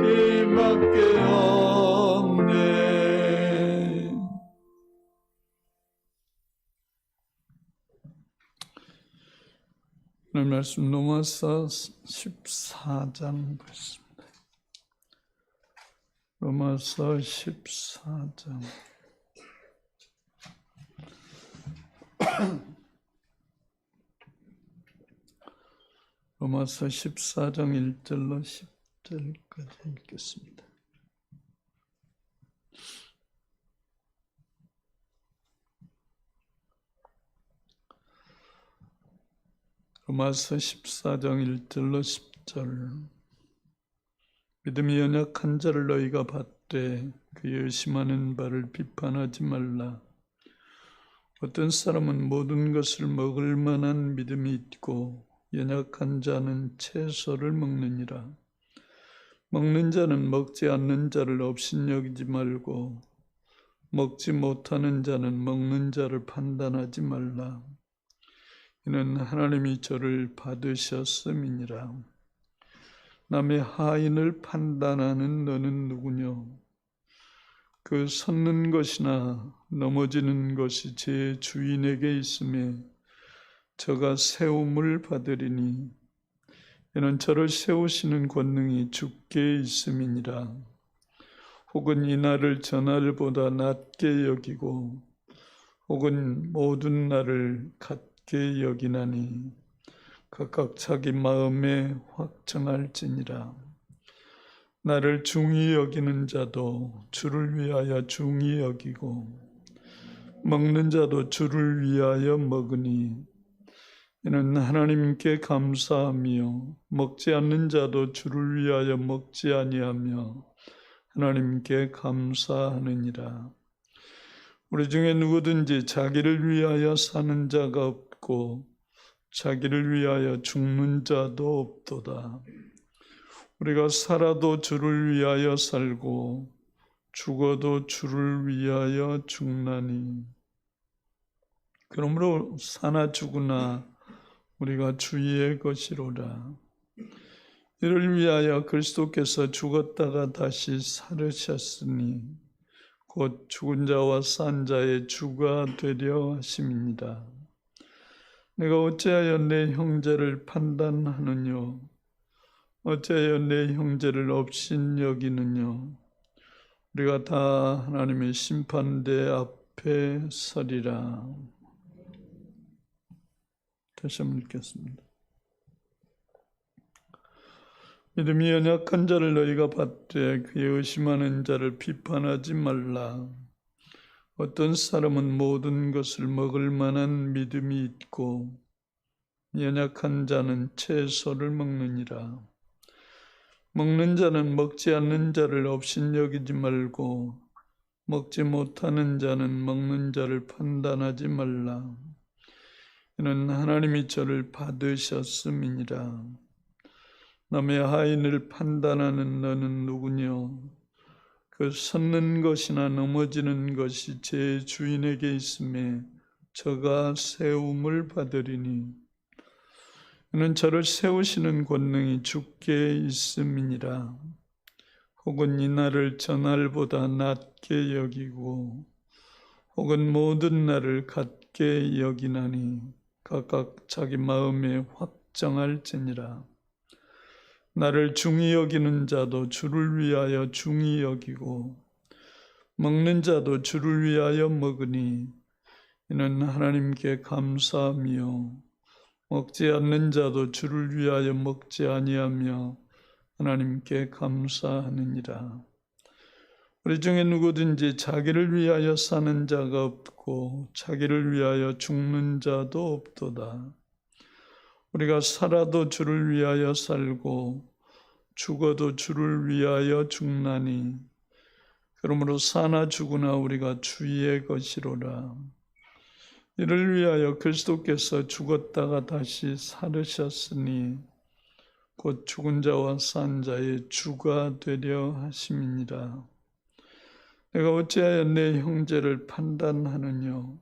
너희밖에 없네. 오늘 말씀 로마서 14장 보겠습니다. 로마서 14장. 로마서 14장 1절로 10절까지 읽겠습니다. 로마서 14장 1절로 10절. 믿음이 연약한 자를 너희가 받되 그의 의심하는 바를 비판하지 말라. 어떤 사람은 모든 것을 먹을 만한 믿음이 있고 연약한 자는 채소를 먹느니라. 먹는 자는 먹지 않는 자를 업신여기지 말고 먹지 못하는 자는 먹는 자를 판단하지 말라. 이는 하나님이 저를 받으셨음이니라. 남의 하인을 판단하는 너는 누구뇨? 그 섰는 것이나 넘어지는 것이 제 주인에게 있음에 저가 세움을 받으리니 이는 저를 세우시는 권능이 주께 있음이니라. 혹은 이 날을 저 날보다 낮게 여기고 혹은 모든 날을 같게 여기나니 각각 자기 마음에 확정할지니라. 나를 중히 여기는 자도 주를 위하여 중히 여기고 먹는 자도 주를 위하여 먹으니 이는 하나님께 감사하며 먹지 않는 자도 주를 위하여 먹지 아니하며 하나님께 감사하느니라. 우리 중에 누구든지 자기를 위하여 사는 자가 없고 자기를 위하여 죽는 자도 없도다. 우리가 살아도 주를 위하여 살고 죽어도 주를 위하여 죽나니 그러므로 사나 죽으나 우리가 주의 것이로라. 이를 위하여 그리스도께서 죽었다가 다시 살으셨으니 곧 죽은 자와 산 자의 주가 되려 하심이니라. 내가 어찌하여 내 형제를 판단하느뇨? 어찌하여 내 형제를 업신여기느뇨? 우리가 다 하나님의 심판대 앞에 서리라. 다시 한번 읽겠습니다. 믿음이 연약한 자를 너희가 받되 그의 의심하는 자를 비판하지 말라. 어떤 사람은 모든 것을 먹을 만한 믿음이 있고 연약한 자는 채소를 먹느니라. 먹는 자는 먹지 않는 자를 업신여기지 말고 먹지 못하는 자는 먹는 자를 판단하지 말라. 이는 하나님이 저를 받으셨음이니라. 남의 하인을 판단하는 너는 누구뇨? 그 섰는 것이나 넘어지는 것이 제 주인에게 있음에 저가 세움을 받으리니 이는 저를 세우시는 권능이 주께 있음이니라. 혹은 이 날을 저 날보다 낮게 여기고 혹은 모든 날을 같게 여기나니 각각 자기 마음에 확정할지니라. 나를 중히 여기는 자도 주를 위하여 중히 여기고 먹는 자도 주를 위하여 먹으니 이는 하나님께 감사하며 먹지 않는 자도 주를 위하여 먹지 아니하며 하나님께 감사하느니라. 우리 중에 누구든지 자기를 위하여 사는 자가 없고 자기를 위하여 죽는 자도 없도다. 우리가 살아도 주를 위하여 살고 죽어도 주를 위하여 죽나니 그러므로 사나 죽으나 우리가 주의 것이로라. 이를 위하여 그리스도께서 죽었다가 다시 살으셨으니 곧 죽은 자와 산 자의 주가 되려 하심이니라. 내가 어찌하여 내 형제를 판단하느뇨?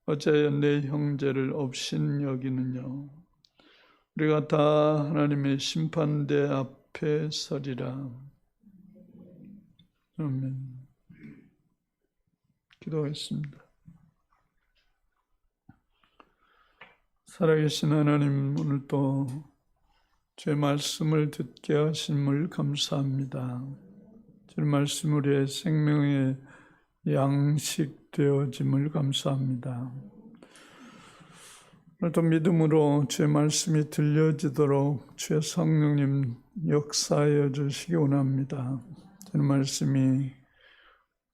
어찌하여 내 형제를 업신여기느뇨? 우리가 다 하나님의 심판대 앞에 서리라. 아멘. 기도하겠습니다. 살아계신 하나님, 오늘 또 주의 말씀을 듣게 하심을 감사합니다. 주의 말씀 우리의 생명의 양식 되어짐을 감사합니다. 오늘도 믿음으로 주의 말씀이 들려지도록 주의 성령님 역사하여 주시기 원합니다. 주의 말씀이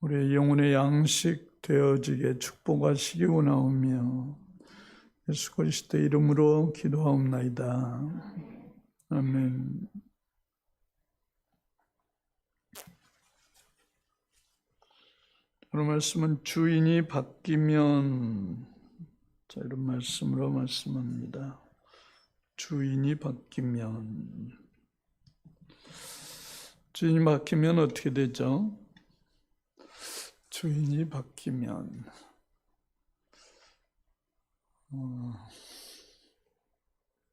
우리의 영혼의 양식 되어지게 축복하시기 원하오며 예수 그리스도의 이름으로 기도하옵나이다. 아멘. 오늘 말씀은 주인이 바뀌면, 자, 이런 말씀으로 말씀합니다. 주인이 바뀌면. 주인이 바뀌면 어떻게 되죠? 주인이 바뀌면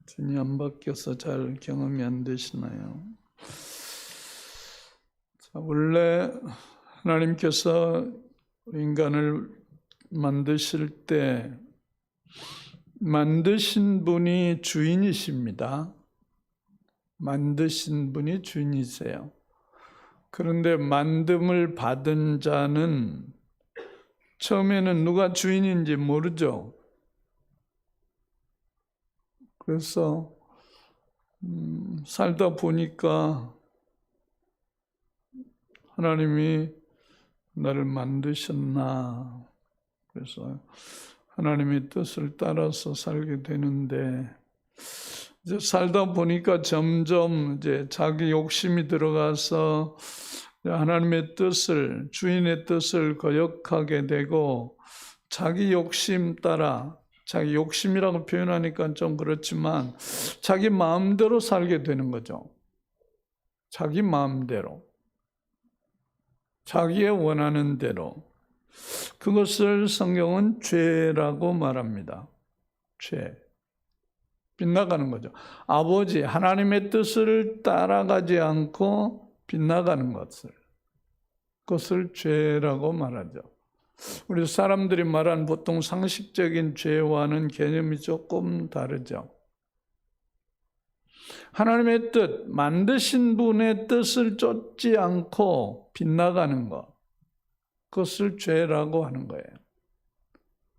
주인이 안 바뀌어서 잘 경험이 안 되시나요? 자, 원래 하나님께서 인간을 만드실 때 만드신 분이 주인이십니다. 만드신 분이 주인이세요. 그런데 만듦을 받은 자는 처음에는 누가 주인인지 모르죠. 그래서 살다 보니까 하나님이 나를 만드셨나, 그래서 하나님의 뜻을 따라서 살게 되는데, 이제 살다 보니까 점점 이제 자기 욕심이 들어가서 하나님의 뜻을, 주인의 뜻을 거역하게 되고, 자기 욕심 따라, 자기 욕심이라고 표현하니까 좀 그렇지만 자기 마음대로 살게 되는 거죠. 자기 마음대로, 자기의 원하는 대로. 그것을 성경은 죄라고 말합니다. 죄. 빗나가는 거죠. 아버지 하나님의 뜻을 따라가지 않고 빗나가는 그것을 죄라고 말하죠. 우리 사람들이 말하는 보통 상식적인 죄와는 개념이 조금 다르죠. 하나님의 뜻, 만드신 분의 뜻을 쫓지 않고 빗나가는 것, 그것을 죄라고 하는 거예요.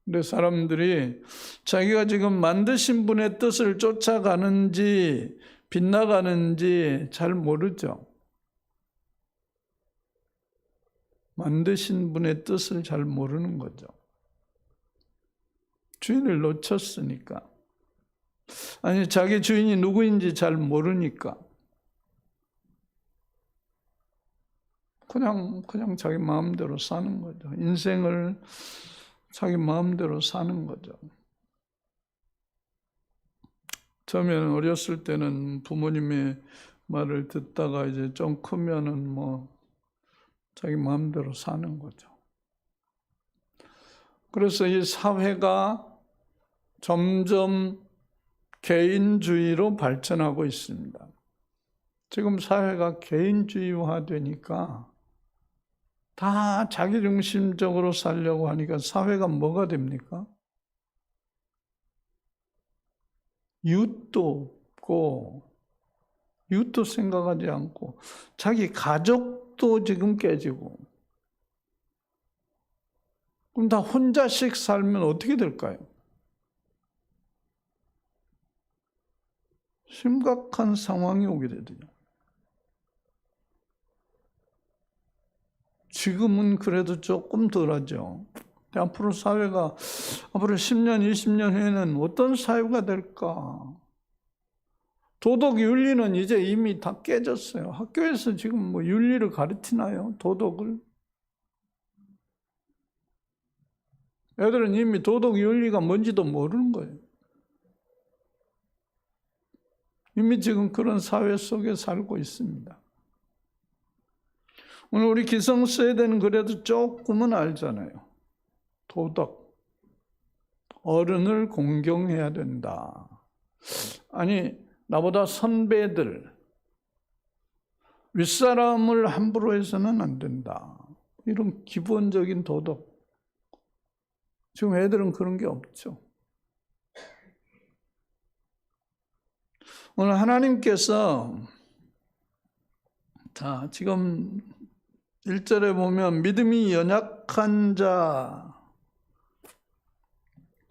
근데 사람들이 자기가 지금 만드신 분의 뜻을 쫓아가는지 빗나가는지 잘 모르죠. 만드신 분의 뜻을 잘 모르는 거죠. 주인을 놓쳤으니까. 아니, 자기 주인이 누구인지 잘 모르니까. 그냥 자기 마음대로 사는 거죠. 인생을 자기 마음대로 사는 거죠. 처음에는 어렸을 때는 부모님의 말을 듣다가 이제 좀 크면은 자기 마음대로 사는 거죠. 그래서 이 사회가 점점 개인주의로 발전하고 있습니다. 지금 사회가 개인주의화 되니까 다 자기중심적으로 살려고 하니까 사회가 뭐가 됩니까? 이웃도 없고, 이웃도 생각하지 않고, 자기 가족도 지금 깨지고, 그럼 다 혼자씩 살면 어떻게 될까요? 심각한 상황이 오게 되죠. 지금은 그래도 조금 덜하죠. 앞으로 사회가, 앞으로 10년, 20년 후에는 어떤 사회가 될까? 도덕 윤리는 이제 이미 다 깨졌어요. 학교에서 지금 윤리를 가르치나요? 도덕을? 애들은 이미 도덕 윤리가 뭔지도 모르는 거예요. 이미 지금 그런 사회 속에 살고 있습니다. 오늘 우리 기성세대는 그래도 조금은 알잖아요. 도덕, 어른을 공경해야 된다. 아니, 나보다 선배들, 윗사람을 함부로 해서는 안 된다. 이런 기본적인 도덕. 지금 애들은 그런 게 없죠. 오늘 하나님께서 지금 1절에 보면 믿음이 연약한 자,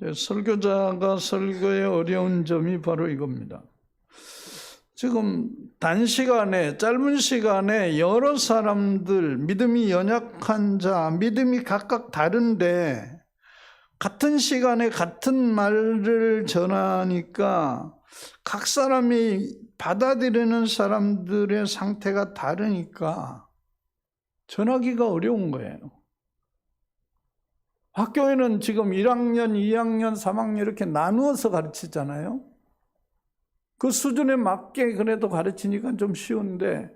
설교자가 설교의 어려운 점이 바로 이겁니다. 지금 단시간에, 짧은 시간에 여러 사람들, 믿음이 연약한 자, 믿음이 각각 다른데 같은 시간에 같은 말을 전하니까 각 사람이 받아들이는 사람들의 상태가 다르니까 전하기가 어려운 거예요. 학교에는 지금 1학년, 2학년, 3학년 이렇게 나누어서 가르치잖아요. 그 수준에 맞게 그래도 가르치니까 좀 쉬운데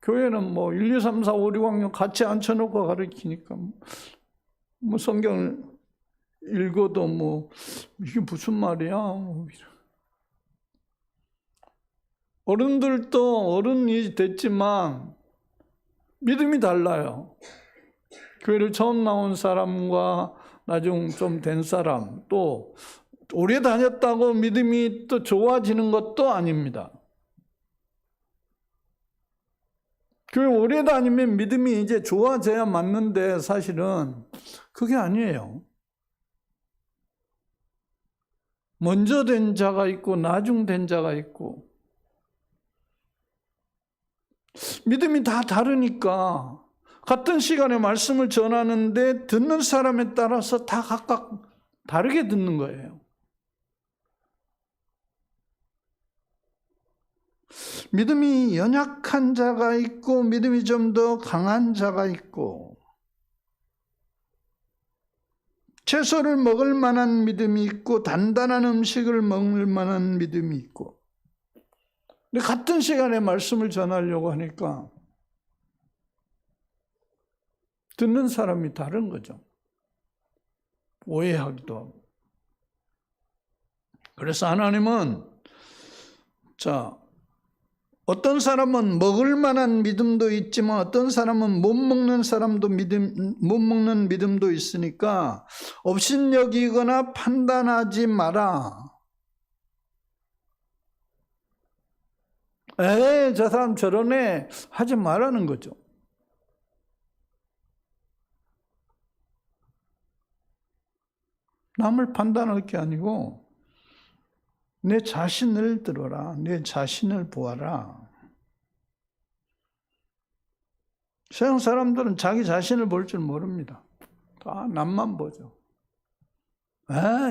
교회는 뭐 1, 2, 3, 4, 5, 6학년 같이 앉혀놓고 가르치니까 뭐 성경을 읽어도 뭐 이게 무슨 말이야. 어른들도 어른이 됐지만 믿음이 달라요. 교회를 처음 나온 사람과 나중 좀 된 사람, 또 오래 다녔다고 믿음이 또 좋아지는 것도 아닙니다. 교회 오래 다니면 믿음이 이제 좋아져야 맞는데 사실은 그게 아니에요. 먼저 된 자가 있고 나중 된 자가 있고 믿음이 다 다르니까 같은 시간에 말씀을 전하는데 듣는 사람에 따라서 다 각각 다르게 듣는 거예요. 믿음이 연약한 자가 있고 믿음이 좀 더 강한 자가 있고 채소를 먹을 만한 믿음이 있고 단단한 음식을 먹을 만한 믿음이 있고 근데 같은 시간에 말씀을 전하려고 하니까 듣는 사람이 다른 거죠. 오해하기도 하고. 그래서 하나님은 어떤 사람은 먹을 만한 믿음도 있지만 어떤 사람은 못 먹는 믿음도 있으니까 업신여기거나 판단하지 마라. 저 사람 저러네 하지 말라는 거죠. 남을 판단할 게 아니고 내 자신을 들어라. 내 자신을 보아라. 세상 사람들은 자기 자신을 볼 줄 모릅니다. 다 남만 보죠.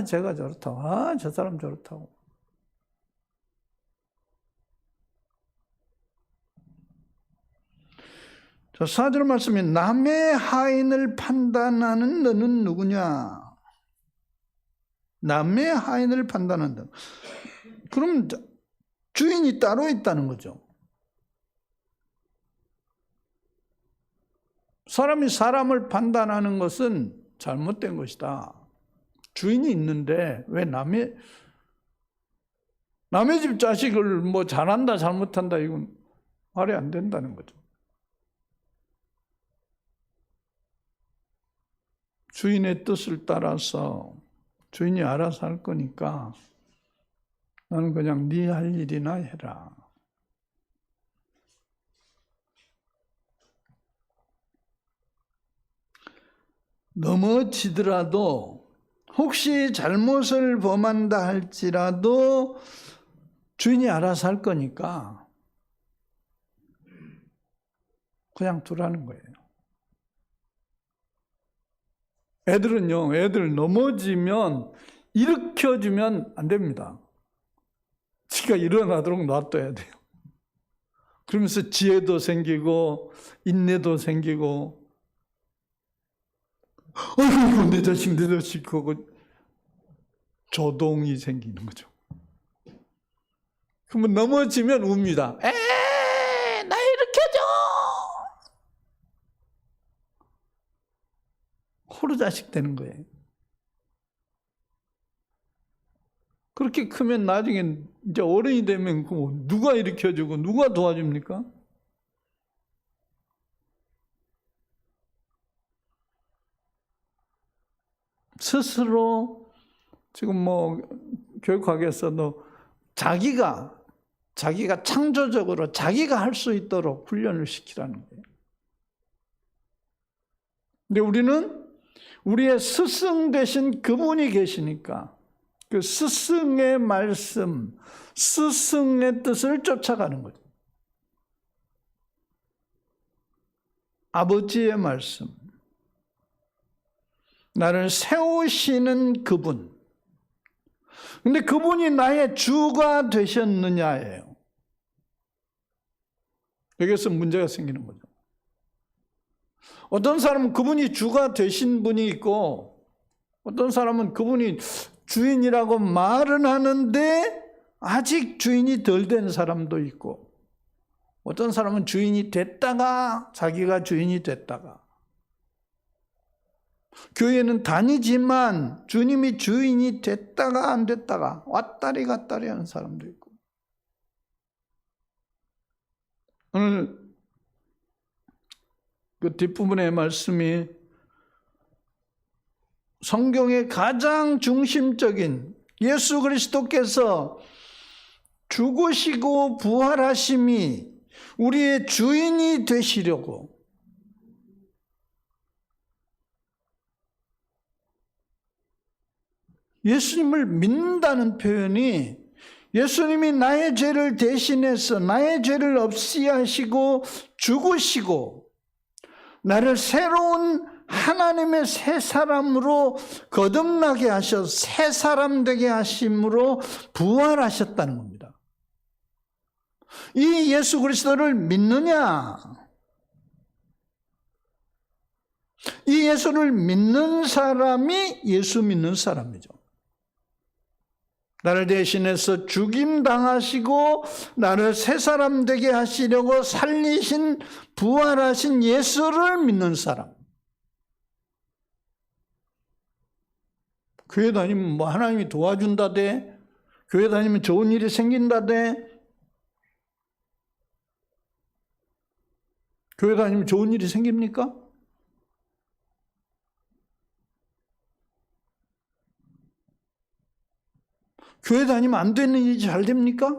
제가 저렇다고. 저 사람 저렇다고. 자, 4절 말씀이 남의 하인을 판단하는 너는 누구냐? 남의 하인을 판단한다. 그럼 주인이 따로 있다는 거죠. 사람이 사람을 판단하는 것은 잘못된 것이다. 주인이 있는데 왜 남의 집 자식을 뭐 잘한다 잘못한다 이건 말이 안 된다는 거죠. 주인의 뜻을 따라서 주인이 알아서 할 거니까 나는 그냥 네 할 일이나 해라. 넘어지더라도 혹시 잘못을 범한다 할지라도 주인이 알아서 할 거니까 그냥 두라는 거예요. 애들 넘어지면 일으켜주면 안 됩니다. 지가 일어나도록 놔둬야 돼요. 그러면서 지혜도 생기고 인내도 생기고 아이고 내 자식 하고 조동이 생기는 거죠. 그러면 넘어지면 웁니다. 나 일으켜줘. 호루자식 되는 거예요. 그렇게 크면 나중에 이제 어른이 되면 누가 일으켜주고 누가 도와줍니까? 스스로 지금 뭐 교육학에서도 자기가 창조적으로 자기가 할 수 있도록 훈련을 시키라는 거예요. 근데 우리는 우리의 스승 되신 그분이 계시니까 그 스승의 말씀, 스승의 뜻을 쫓아가는 거죠. 아버지의 말씀, 나를 세우시는 그분. 근데 그분이 나의 주가 되셨느냐예요. 여기서 문제가 생기는 거죠. 어떤 사람은 그분이 주가 되신 분이 있고, 어떤 사람은 그분이 주인이라고 말은 하는데 아직 주인이 덜 된 사람도 있고, 어떤 사람은 주인이 됐다가 자기가 주인이 됐다가, 교회는 다니지만 주님이 주인이 됐다가 안 됐다가 왔다리 갔다리 하는 사람도 있고. 오늘 그 뒷부분의 말씀이 성경의 가장 중심적인 예수 그리스도께서 죽으시고 부활하심이 우리의 주인이 되시려고 예수님을 믿는다는 표현이 예수님이 나의 죄를 대신해서 나의 죄를 없이 하시고 죽으시고 나를 새로운 하나님의 새 사람으로 거듭나게 하셔서 새 사람 되게 하심으로 부활하셨다는 겁니다. 이 예수 그리스도를 믿느냐? 이 예수를 믿는 사람이 예수 믿는 사람이죠. 나를 대신해서 죽임당하시고 나를 새 사람 되게 하시려고 살리신 부활하신 예수를 믿는 사람. 교회 다니면 뭐 하나님이 도와준다대, 교회 다니면 좋은 일이 생긴다대, 교회 다니면 좋은 일이 생깁니까? 교회 다니면 안 되는 일이 잘 됩니까?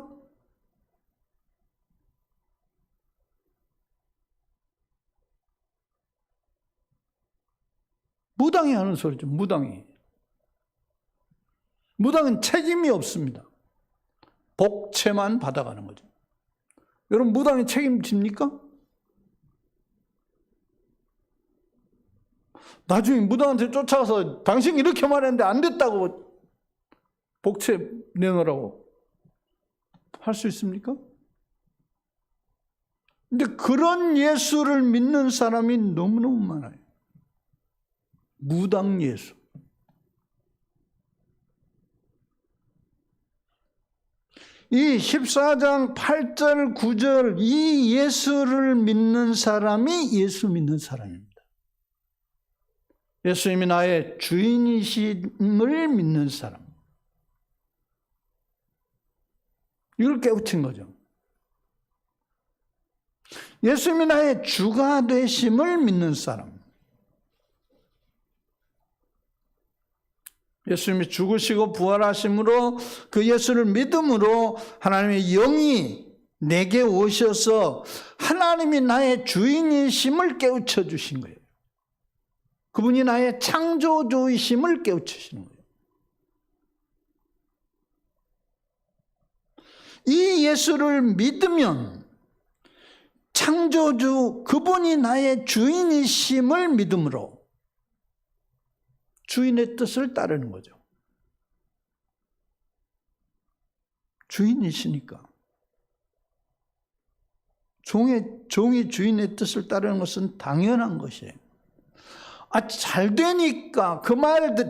무당이 하는 소리죠. 무당이. 무당은 책임이 없습니다. 복채만 받아가는 거죠. 여러분, 무당이 책임집니까? 나중에 무당한테 쫓아가서 당신 이렇게 말했는데 안 됐다고 복채 내놓으라고 할 수 있습니까? 근데 그런 예수를 믿는 사람이 너무너무 많아요. 무당 예수. 이 14장 8절 9절 이 예수를 믿는 사람이 예수 믿는 사람입니다. 예수님이 나의 주인이심을 믿는 사람. 이걸 깨우친 거죠. 예수님이 나의 주가 되심을 믿는 사람. 예수님이 죽으시고 부활하심으로 그 예수를 믿음으로 하나님의 영이 내게 오셔서 하나님이 나의 주인이심을 깨우쳐 주신 거예요. 그분이 나의 창조주이심을 깨우치시는 거예요. 이 예수를 믿으면 창조주 그분이 나의 주인이심을 믿음으로 주인의 뜻을 따르는 거죠. 주인이시니까. 종이 주인의 뜻을 따르는 것은 당연한 것이에요. 잘 되니까,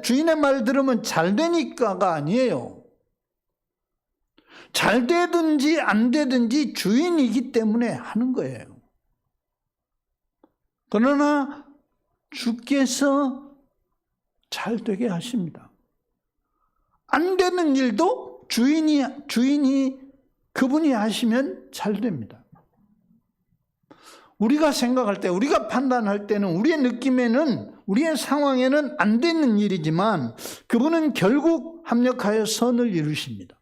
주인의 말 들으면 잘 되니까가 아니에요. 잘 되든지 안 되든지 주인이기 때문에 하는 거예요. 그러나 주께서 잘 되게 하십니다. 안 되는 일도 주인이 그분이 하시면 잘 됩니다. 우리가 생각할 때, 우리가 판단할 때는 우리의 느낌에는, 우리의 상황에는 안 되는 일이지만 그분은 결국 합력하여 선을 이루십니다.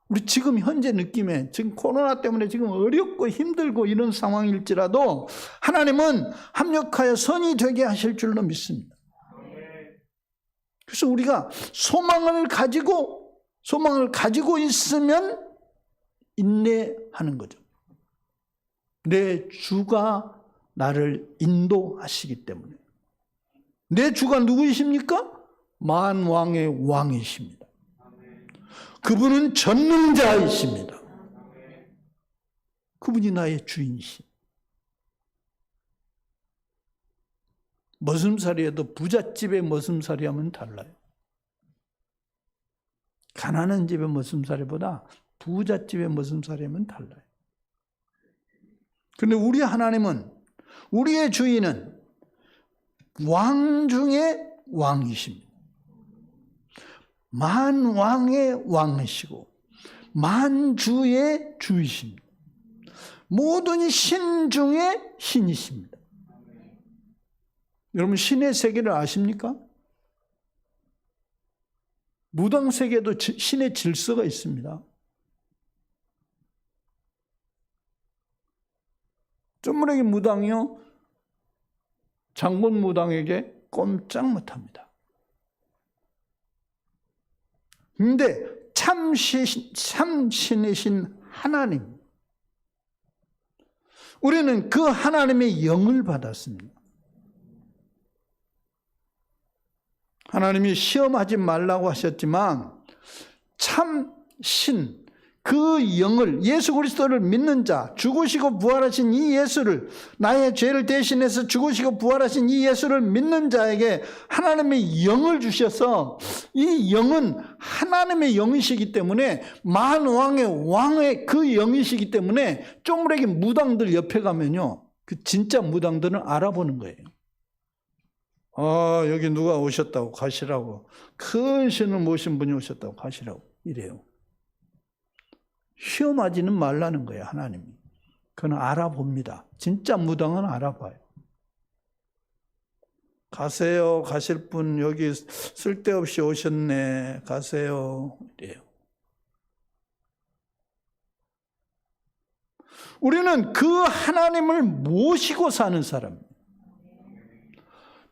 우리 지금 현재 느낌에, 지금 코로나 때문에 지금 어렵고 힘들고 이런 상황일지라도 하나님은 합력하여 선이 되게 하실 줄로 믿습니다. 그래서 우리가 소망을 가지고 있으면 인내하는 거죠. 내 주가 나를 인도하시기 때문에. 내 주가 누구이십니까? 만왕의 왕이십니다. 그분은 전능자이십니다. 그분이 나의 주인이십니다. 머슴살이에도 부잣집의 머슴살이하면 달라요. 가난한 집의 머슴살이보다 부잣집의 머슴살이하면 달라요. 그런데 우리 하나님은, 우리의 주인은 왕 중에 왕이십니다. 만왕의 왕이시고 만주의 주이십니다. 모든 신 중에 신이십니다. 여러분, 신의 세계를 아십니까? 무당 세계에도 신의 질서가 있습니다. 쫌무래기 무당이요, 장군 무당에게 꼼짝 못합니다. 그런데 참 신이신 하나님, 우리는 그 하나님의 영을 받았습니다. 하나님이 시험하지 말라고 하셨지만 참 신, 그 영을, 예수 그리스도를 믿는 자, 죽으시고 부활하신 이 예수를, 나의 죄를 대신해서 죽으시고 부활하신 이 예수를 믿는 자에게 하나님의 영을 주셔서, 이 영은 하나님의 영이시기 때문에, 만왕의 왕의 그 영이시기 때문에 쪼무레기 무당들 옆에 가면요, 그 진짜 무당들은 알아보는 거예요. 여기 누가 오셨다고 가시라고, 큰 신을 모신 분이 오셨다고 가시라고 이래요. 시험하지는 말라는 거예요, 하나님이. 그건 알아봅니다. 진짜 무당은 알아봐요. 가세요, 가실 분 여기 쓸데없이 오셨네, 가세요, 이래요. 우리는 그 하나님을 모시고 사는 사람입니다.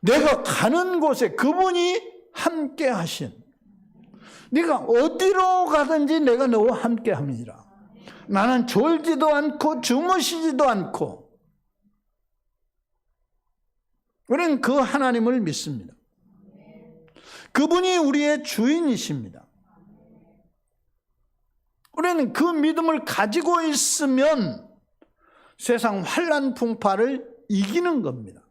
내가 가는 곳에 그분이 함께 하신, 네가 어디로 가든지 내가 너와 함께 합니다. 나는 졸지도 않고 주무시지도 않고. 우리는 그 하나님을 믿습니다. 그분이 우리의 주인이십니다. 우리는 그 믿음을 가지고 있으면 세상 환난 풍파를 이기는 겁니다.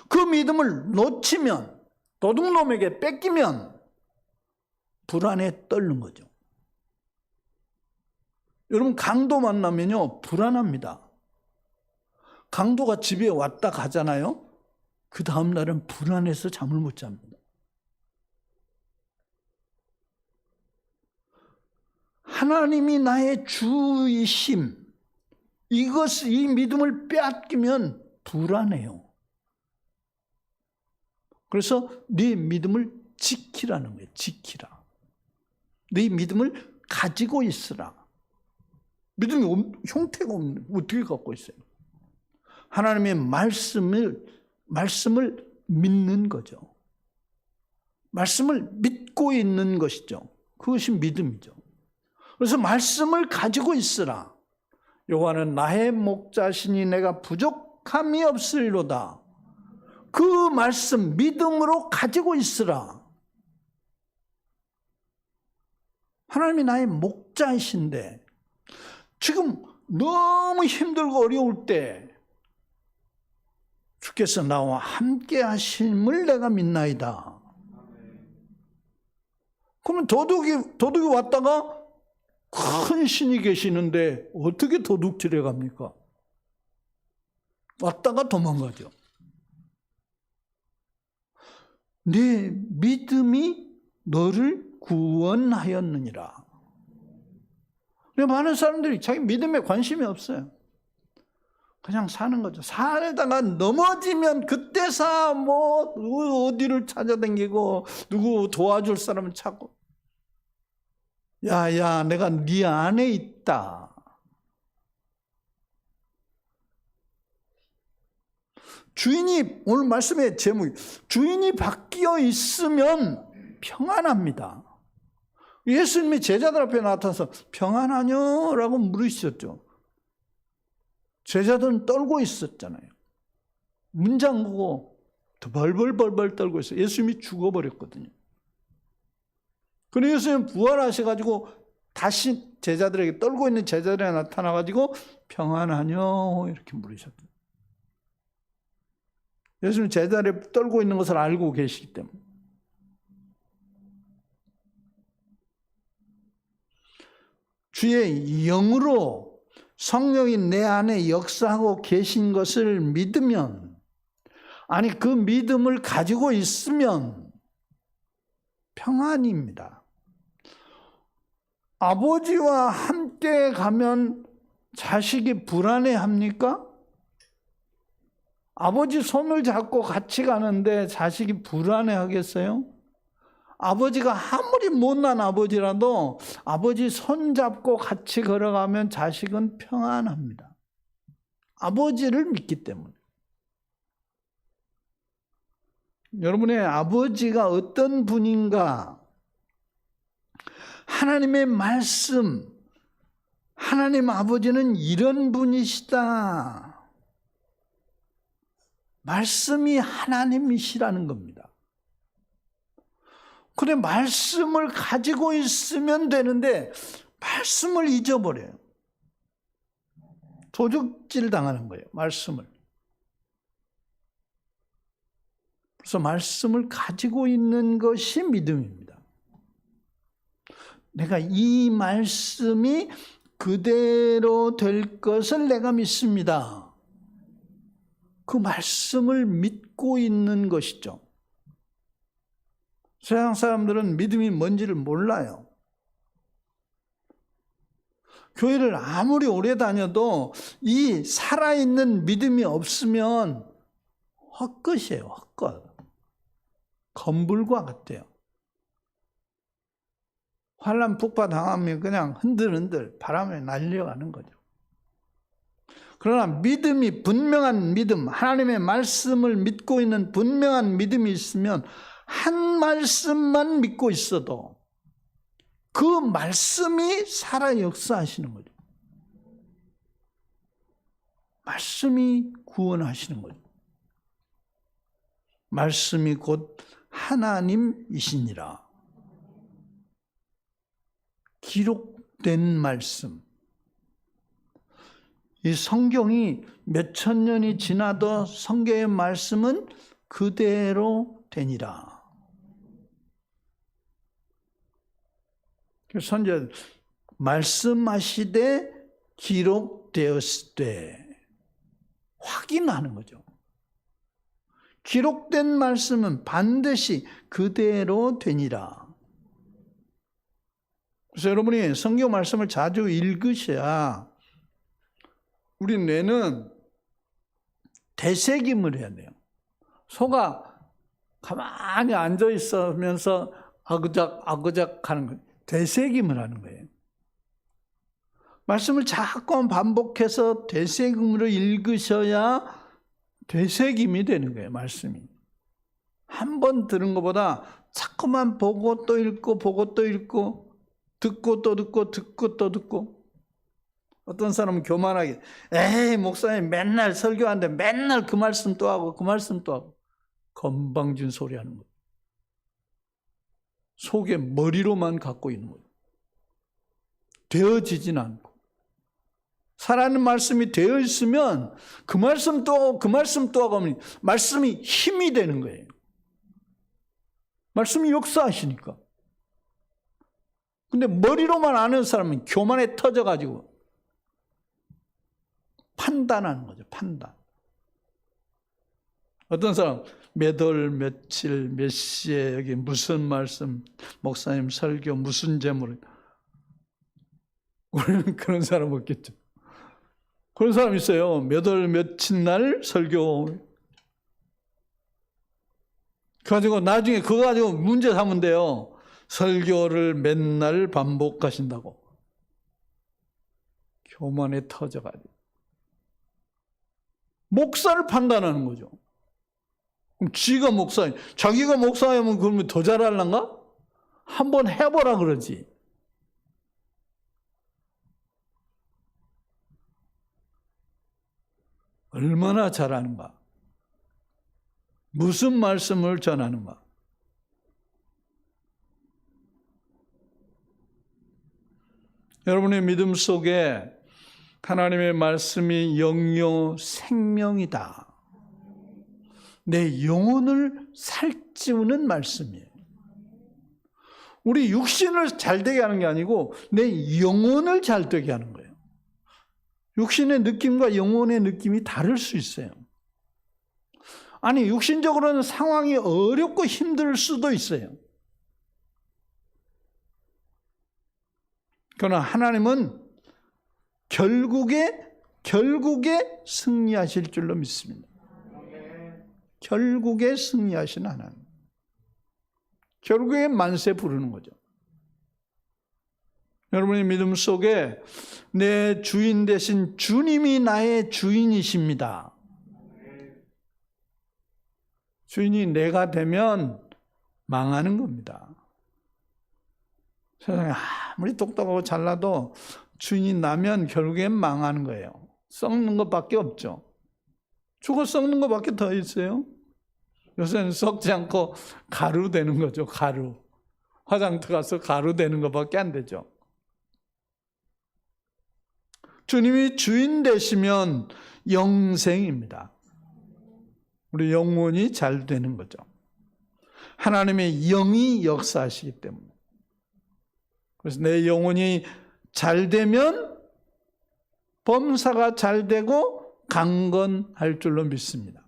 그 믿음을 놓치면, 도둑놈에게 뺏기면 불안에 떨는 거죠. 여러분, 강도 만나면요, 불안합니다. 강도가 집에 왔다 가잖아요. 그 다음 날은 불안해서 잠을 못 잡니다. 하나님이 나의 주이심, 이 믿음을 빼앗기면 불안해요. 그래서 네 믿음을 지키라는 거예요. 지키라. 네 믿음을 가지고 있으라. 믿음이 형태가 없는, 어떻게 갖고 있어요? 하나님의 말씀을 믿는 거죠. 말씀을 믿고 있는 것이죠. 그것이 믿음이죠. 그래서 말씀을 가지고 있으라. 여호와는 나의 목자시니 내가 부족함이 없으리로다. 그 말씀 믿음으로 가지고 있으라. 하나님이 나의 목자이신데 지금 너무 힘들고 어려울 때 주께서 나와 함께 하심을 내가 믿나이다. 그러면 도둑이 왔다가 큰 신이 계시는데 어떻게 도둑질해 갑니까? 왔다가 도망가죠. 네 믿음이 너를 구원하였느니라. 많은 사람들이 자기 믿음에 관심이 없어요. 그냥 사는 거죠. 살다가 넘어지면 그때서 뭐 어디를 찾아다니고 누구 도와줄 사람을 찾고, 야야 내가 네 안에 있다. 주인이, 오늘 말씀의 제목이 주인이 바뀌어 있으면 평안합니다. 예수님이 제자들 앞에 나타나서 평안하뇨? 라고 물으셨죠. 제자들은 떨고 있었잖아요. 문 잠그고 벌벌 떨고 있어요. 예수님이 죽어버렸거든요. 그런데 예수님은 부활하셔가지고 다시 제자들에게, 떨고 있는 제자들에게 나타나가지고 평안하뇨? 이렇게 물으셨죠. 예수님은 제자들이 떨고 있는 것을 알고 계시기 때문에. 주의 영으로 성령이 내 안에 역사하고 계신 것을 믿으면, 아니 그 믿음을 가지고 있으면 평안입니다. 아버지와 함께 가면 자식이 불안해합니까? 아버지 손을 잡고 같이 가는데 자식이 불안해하겠어요? 아버지가 아무리 못난 아버지라도 아버지 손 잡고 같이 걸어가면 자식은 평안합니다. 아버지를 믿기 때문에. 여러분의 아버지가 어떤 분인가? 하나님의 말씀, 하나님 아버지는 이런 분이시다. 말씀이 하나님이시라는 겁니다. 그래, 말씀을 가지고 있으면 되는데 말씀을 잊어버려요. 도적질 당하는 거예요, 말씀을. 그래서 말씀을 가지고 있는 것이 믿음입니다. 내가 이 말씀이 그대로 될 것을 내가 믿습니다. 그 말씀을 믿고 있는 것이죠. 세상 사람들은 믿음이 뭔지를 몰라요. 교회를 아무리 오래 다녀도 이 살아있는 믿음이 없으면 헛것이에요, 헛것. 검불과 같아요. 환란 북파 당하면 그냥 흔들흔들 바람에 날려가는 거죠. 그러나 믿음이, 분명한 믿음, 하나님의 말씀을 믿고 있는 분명한 믿음이 있으면 한 말씀만 믿고 있어도 그 말씀이 살아 역사하시는 거죠. 말씀이 구원하시는 거죠. 말씀이 곧 하나님이시니라. 기록된 말씀. 이 성경이 몇천 년이 지나도 성경의 말씀은 그대로 되니라. 선제 말씀하시되 기록되었을 때 확인하는 거죠. 기록된 말씀은 반드시 그대로 되니라. 그래서 여러분이 성경 말씀을 자주 읽으셔야 우리 뇌는 되새김을 해야 돼요. 소가 가만히 앉아 있으면서 아그작 하는 거예요. 되새김을 하는 거예요. 말씀을 자꾸 반복해서 되새김으로 읽으셔야 되새김이 되는 거예요, 말씀이. 한 번 들은 것보다 자꾸만 보고 또 읽고 보고 또 읽고 듣고 또 듣고 듣고 또 듣고. 어떤 사람은 교만하게 에이 목사님 맨날 설교하는데 맨날 그 말씀 또 하고 그 말씀 또 하고 건방진 소리 하는 거예요. 속에 머리로만 갖고 있는 거예요. 되어지진 않고. 살아있는 말씀이 되어 있으면 그 말씀 또 하고 그 말씀 또 하고 하면 말씀이 힘이 되는 거예요. 말씀이 역사하시니까. 근데 머리로만 아는 사람은 교만에 터져가지고 판단하는 거죠. 판단. 어떤 사람 몇 월 며칠 몇 시에 여기 무슨 말씀, 목사님 설교 무슨 제목을, 우리는 그런 사람 없겠죠. 그런 사람 있어요. 몇 월 며칠 날 설교. 가지고 나중에 그거 가지고 문제 삼으면 돼요. 설교를 맨날 반복하신다고. 교만에 터져가지고. 목사를 판단하는 거죠. 그럼 지가 목사, 자기가 목사하면 그러면 더 잘하려나? 한번 해보라 그러지. 얼마나 잘하는가? 무슨 말씀을 전하는가? 여러분의 믿음 속에 하나님의 말씀이 영요 생명이다. 내 영혼을 살찌우는 말씀이에요. 우리 육신을 잘되게 하는 게 아니고 내 영혼을 잘되게 하는 거예요. 육신의 느낌과 영혼의 느낌이 다를 수 있어요. 아니, 육신적으로는 상황이 어렵고 힘들 수도 있어요. 그러나 하나님은 결국에 승리하실 줄로 믿습니다. 결국에 승리하신 하나님. 결국에 만세 부르는 거죠. 여러분의 믿음 속에 내 주인 되신 주님이 나의 주인이십니다. 주인이 내가 되면 망하는 겁니다. 세상에 아무리 똑똑하고 잘나도 주인이 나면 결국엔 망하는 거예요. 썩는 것밖에 없죠. 죽어 썩는 것밖에 더 있어요. 요새는 썩지 않고 가루 되는 거죠. 가루. 화장터 가서 가루 되는 것밖에 안 되죠. 주님이 주인 되시면 영생입니다. 우리 영혼이 잘 되는 거죠. 하나님의 영이 역사하시기 때문에. 그래서 내 영혼이 잘 되면 범사가 잘 되고 강건할 줄로 믿습니다.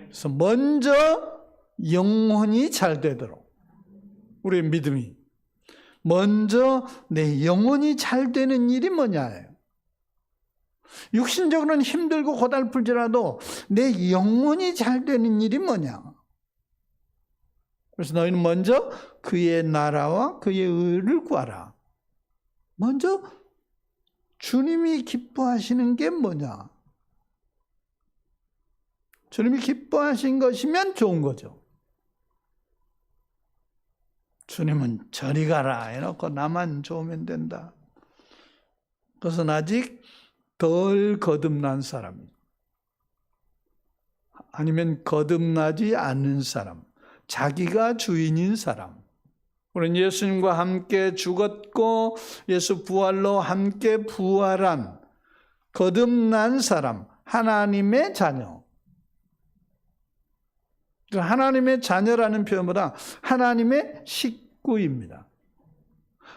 그래서 먼저 영혼이 잘 되도록 우리의 믿음이 먼저 내 영혼이 잘 되는 일이 뭐냐예요. 육신적으로는 힘들고 고달플지라도 내 영혼이 잘 되는 일이 뭐냐. 그래서 너희는 먼저 그의 나라와 그의 의를 구하라. 먼저 주님이 기뻐하시는 게 뭐냐. 주님이 기뻐하신 것이면 좋은 거죠. 주님은 저리 가라 해놓고 나만 좋으면 된다. 그것은 아직 덜 거듭난 사람입니다. 아니면 거듭나지 않는 사람, 자기가 주인인 사람. 우리는 예수님과 함께 죽었고 예수 부활로 함께 부활한 거듭난 사람, 하나님의 자녀. 하나님의 자녀라는 표현보다 하나님의 식구입니다.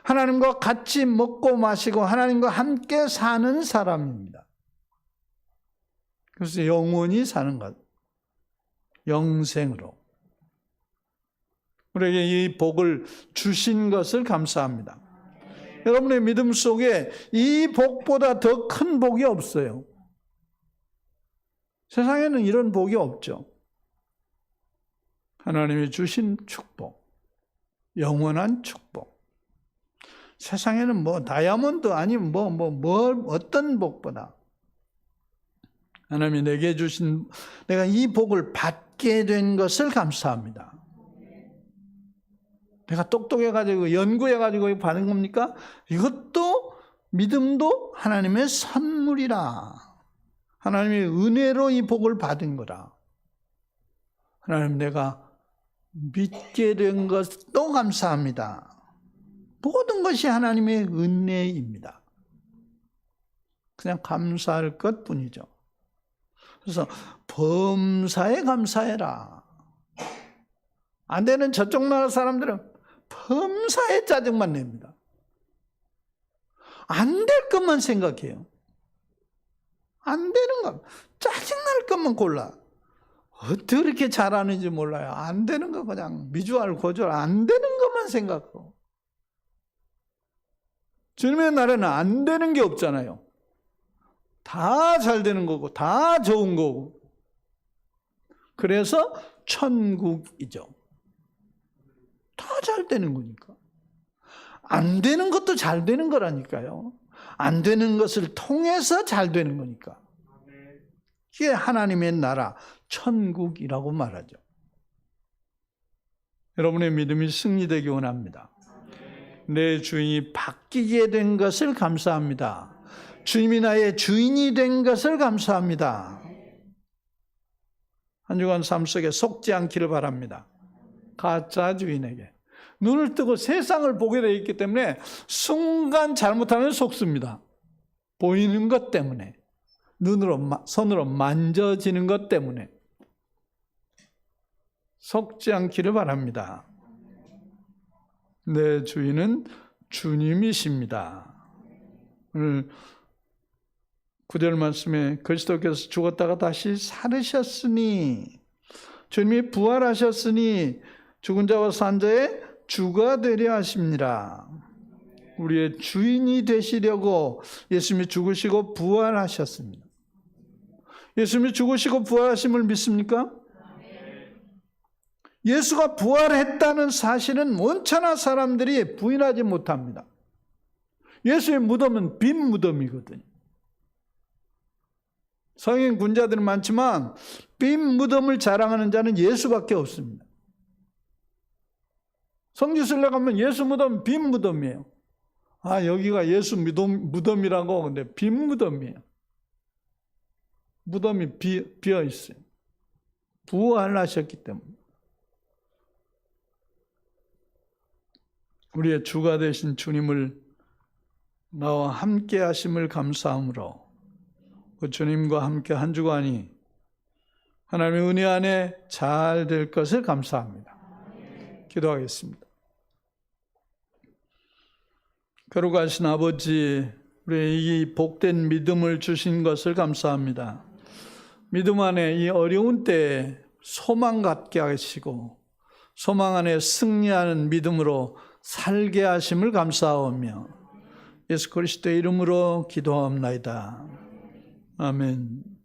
하나님과 같이 먹고 마시고 하나님과 함께 사는 사람입니다. 그래서 영원히 사는 것. 영생으로. 우리에게 이 복을 주신 것을 감사합니다. 여러분의 믿음 속에 이 복보다 더 큰 복이 없어요. 세상에는 이런 복이 없죠. 하나님이 주신 축복, 영원한 축복. 세상에는 뭐 다이아몬드 아니면 어떤 복보다 하나님이 내게 주신 내가 이 복을 받게 된 것을 감사합니다. 내가 똑똑해가지고 연구해가지고 받은 겁니까? 이것도 믿음도 하나님의 선물이라. 하나님의 은혜로 이 복을 받은 거라. 하나님 내가 믿게 된 것도 감사합니다. 모든 것이 하나님의 은혜입니다. 그냥 감사할 것뿐이죠. 그래서 범사에 감사해라. 안 되는 저쪽 나라 사람들은 범사에 짜증만 냅니다. 안 될 것만 생각해요. 안 되는 것, 짜증날 것만 골라. 어떻게 그렇게 잘하는지 몰라요. 안 되는 거 그냥 미주알 고주알 안 되는 것만 생각하고. 주님의 나라는 안 되는 게 없잖아요. 다 잘 되는 거고 다 좋은 거고. 그래서 천국이죠. 다 잘 되는 거니까. 안 되는 것도 잘 되는 거라니까요. 안 되는 것을 통해서 잘 되는 거니까. 이게 하나님의 나라, 천국이라고 말하죠. 여러분의 믿음이 승리되기 원합니다. 내 주인이 바뀌게 된 것을 감사합니다. 주님이 나의 주인이 된 것을 감사합니다. 한 주간 삶 속에 속지 않기를 바랍니다. 가짜 주인에게. 눈을 뜨고 세상을 보게 되어 있기 때문에 순간 잘못하면 속습니다. 보이는 것 때문에. 손으로 만져지는 것 때문에. 속지 않기를 바랍니다. 내 주인은 주님이십니다. 오늘 9절 말씀에 그리스도께서 죽었다가 다시 살으셨으니, 주님이 부활하셨으니 죽은 자와 산 자의 주가 되려 하십니다. 우리의 주인이 되시려고 예수님이 죽으시고 부활하셨습니다. 예수님이 죽으시고 부활하심을 믿습니까? 예수가 부활했다는 사실은 원천하 사람들이 부인하지 못합니다. 예수의 무덤은 빈 무덤이거든요. 성인 군자들은 많지만 빈 무덤을 자랑하는 자는 예수밖에 없습니다. 성지순례 가면 예수 무덤 빈 무덤이에요. 아, 여기가 예수 무덤이라고. 근데 빈 무덤이에요. 무덤이 비어 있어요. 부활하셨기 때문에. 우리의 주가 되신 주님을 나와 함께 하심을 감사함으로 그 주님과 함께 한 주간이 하나님의 은혜 안에 잘 될 것을 감사합니다. 기도하겠습니다. 거룩하신 아버지, 우리의 이 복된 믿음을 주신 것을 감사합니다. 믿음 안에 이 어려운 때에 소망 갖게 하시고 소망 안에 승리하는 믿음으로 살게 하심을 감사하오며 예수 그리스도의 이름으로 기도하옵나이다. 아멘.